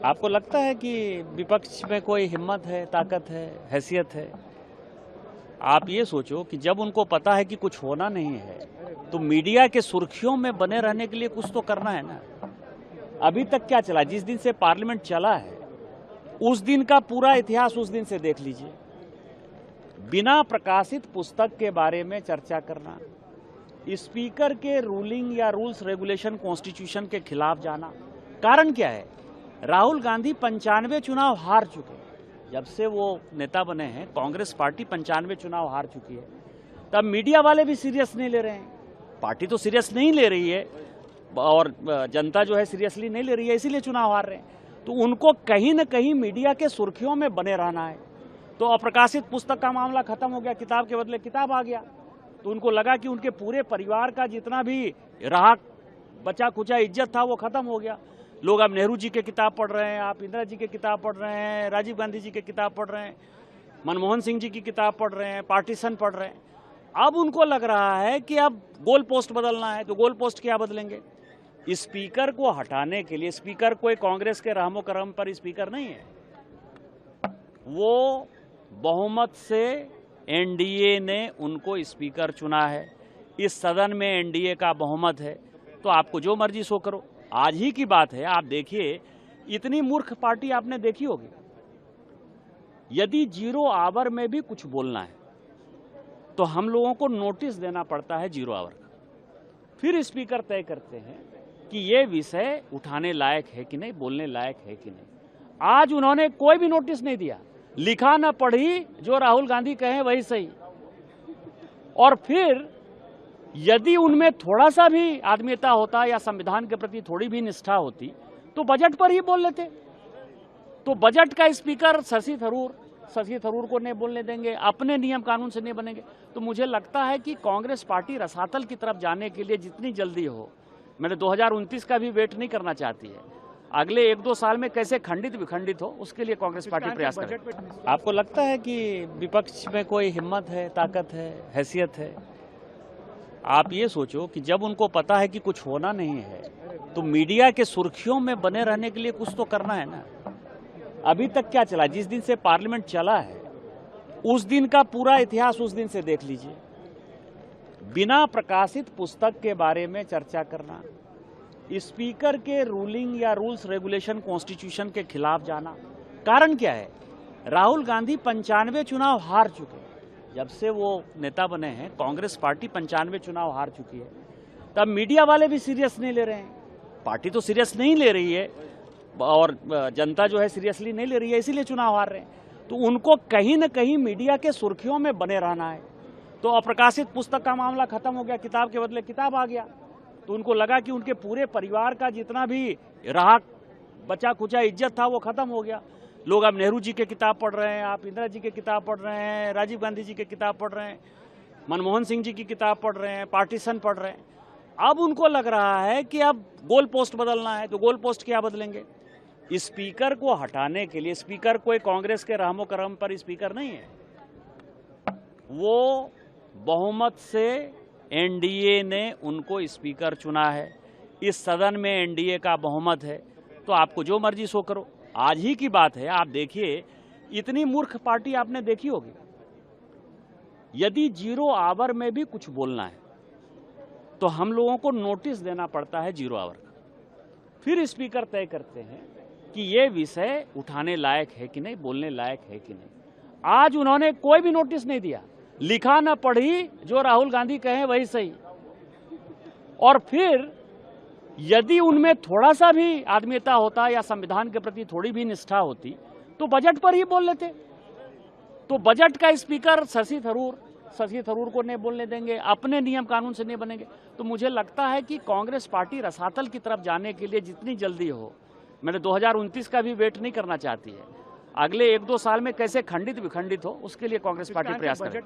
आपको लगता है कि विपक्ष में कोई हिम्मत है, ताकत है, हैसियत है? आप ये सोचो कि जब उनको पता है कि कुछ होना नहीं है तो मीडिया के सुर्खियों में बने रहने के लिए कुछ तो करना है ना। अभी तक क्या चला? जिस दिन से पार्लियामेंट चला है उस दिन का पूरा इतिहास उस दिन से देख लीजिए। बिना प्रकाशित पुस्तक के बारे में चर्चा करना, स्पीकर के रूलिंग या रूल्स रेगुलेशन कॉन्स्टिट्यूशन के खिलाफ जाना। कारण क्या है? राहुल गांधी 95 चुनाव हार चुके हैं। जब से वो नेता बने हैं कांग्रेस पार्टी 95 चुनाव हार चुकी है। तब मीडिया वाले भी सीरियस नहीं ले रहे हैं, पार्टी तो सीरियस नहीं ले रही है और जनता जो है सीरियसली नहीं ले रही है, इसीलिए चुनाव हार रहे हैं। तो उनको कहीं न कहीं मीडिया के सुर्खियों में बने रहना है। तो अप्रकाशित पुस्तक का मामला खत्म हो गया, किताब के बदले किताब आ गया। तो उनको लगा कि उनके पूरे परिवार का जितना भी रहा बचा खुचा इज्जत था वो खत्म हो गया। लोग अब नेहरू जी के किताब पढ़ रहे हैं, आप इंदिरा जी के किताब पढ़ रहे हैं, राजीव गांधी जी के किताब पढ़ रहे हैं, मनमोहन सिंह जी की किताब पढ़ रहे हैं, पार्टीशन पढ़ रहे हैं। अब उनको लग रहा है कि अब गोल पोस्ट बदलना है। तो गोल पोस्ट क्या बदलेंगे? स्पीकर को हटाने के लिए, स्पीकर कोई कांग्रेस के रहमो करम पर स्पीकर नहीं है, वो बहुमत से एनडीए ने उनको स्पीकर चुना है। इस सदन में एनडीए का बहुमत है, तो आपको जो मर्जी सो करो। आज ही की बात है, आप देखिए इतनी मूर्ख पार्टी आपने देखी होगी। यदि 0 आवर में भी कुछ बोलना है तो हम लोगों को नोटिस देना पड़ता है 0 आवर का। फिर स्पीकर तय करते हैं कि ये विषय उठाने लायक है कि नहीं, बोलने लायक है कि नहीं। आज उन्होंने कोई भी नोटिस नहीं दिया, लिखा न पढ़ी, जो राहुल गांधी कहें वही सही। और फिर यदि उनमें थोड़ा सा भी आत्मीयता होता या संविधान के प्रति थोड़ी भी निष्ठा होती तो बजट पर ही बोल लेते। तो बजट का स्पीकर शशि थरूर को नहीं बोलने देंगे, अपने नियम कानून से नहीं बनेंगे। तो मुझे लगता है कि कांग्रेस पार्टी रसातल की तरफ जाने के लिए जितनी जल्दी हो, मैंने 2029 का भी वेट नहीं करना चाहती है, अगले 1-2 साल में कैसे खंडित विखंडित हो उसके लिए कांग्रेस पार्टी प्रयास करे। आपको लगता है कि विपक्ष में कोई हिम्मत है, ताकत है, हैसियत है? आप ये सोचो कि जब उनको पता है कि कुछ होना नहीं है तो मीडिया के सुर्खियों में बने रहने के लिए कुछ तो करना है ना। अभी तक क्या चला? जिस दिन से पार्लियामेंट चला है उस दिन का पूरा इतिहास उस दिन से देख लीजिए। बिना प्रकाशित पुस्तक के बारे में चर्चा करना, स्पीकर के रूलिंग या रूल्स रेगुलेशन कॉन्स्टिट्यूशन के खिलाफ जाना। कारण क्या है? राहुल गांधी 95 चुनाव हार चुके हैं। जब से वो नेता बने हैं कांग्रेस पार्टी 95 चुनाव हार चुकी है। तब मीडिया वाले भी सीरियस नहीं ले रहे हैं, पार्टी तो सीरियस नहीं ले रही है और जनता जो है सीरियसली नहीं ले रही है, इसीलिए चुनाव हार रहे हैं। तो उनको कहीं न कहीं मीडिया के सुर्खियों में बने रहना है। तो अप्रकाशित पुस्तक का मामला खत्म हो गया, किताब के बदले किताब आ गया। तो उनको लगा कि उनके पूरे परिवार का जितना भी रहा बचा खुचा इज्जत था वो खत्म हो गया। लोग अब नेहरू जी के किताब पढ़ रहे हैं, आप इंदिरा जी के किताब पढ़ रहे हैं, राजीव गांधी जी के किताब पढ़ रहे हैं, मनमोहन सिंह जी की किताब पढ़ रहे हैं, पार्टीशन पढ़ रहे हैं। अब उनको लग रहा है कि अब गोल पोस्ट बदलना है। तो गोल पोस्ट क्या बदलेंगे? स्पीकर को हटाने के लिए, स्पीकर कोई कांग्रेस के रहमो करम पर स्पीकर नहीं है, वो बहुमत से एनडीए ने उनको स्पीकर चुना है। इस सदन में एनडीए का बहुमत है, तो आपको जो मर्जी सो करो। आज ही की बात है, आप देखिए इतनी मूर्ख पार्टी आपने देखी होगी। यदि 0 आवर में भी कुछ बोलना है तो हम लोगों को नोटिस देना पड़ता है 0 आवर का। फिर स्पीकर तय करते हैं कि ये विषय उठाने लायक है कि नहीं, बोलने लायक है कि नहीं। आज उन्होंने कोई भी नोटिस नहीं दिया, लिखा न पढ़ी, जो राहुल गांधी कहें वही सही। और फिर यदि उनमें थोड़ा सा भी आत्मीयता होता या संविधान के प्रति थोड़ी भी निष्ठा होती तो बजट पर ही बोल लेते। तो बजट का स्पीकर शशि थरूर को नहीं बोलने देंगे, अपने नियम कानून से नहीं बनेंगे। तो मुझे लगता है कि कांग्रेस पार्टी रसातल की तरफ जाने के लिए जितनी जल्दी हो, मैंने 2029 का भी वेट नहीं करना चाहती है, अगले 1-2 साल में कैसे खंडित विखंडित हो उसके लिए कांग्रेस पार्टी प्रयास करे।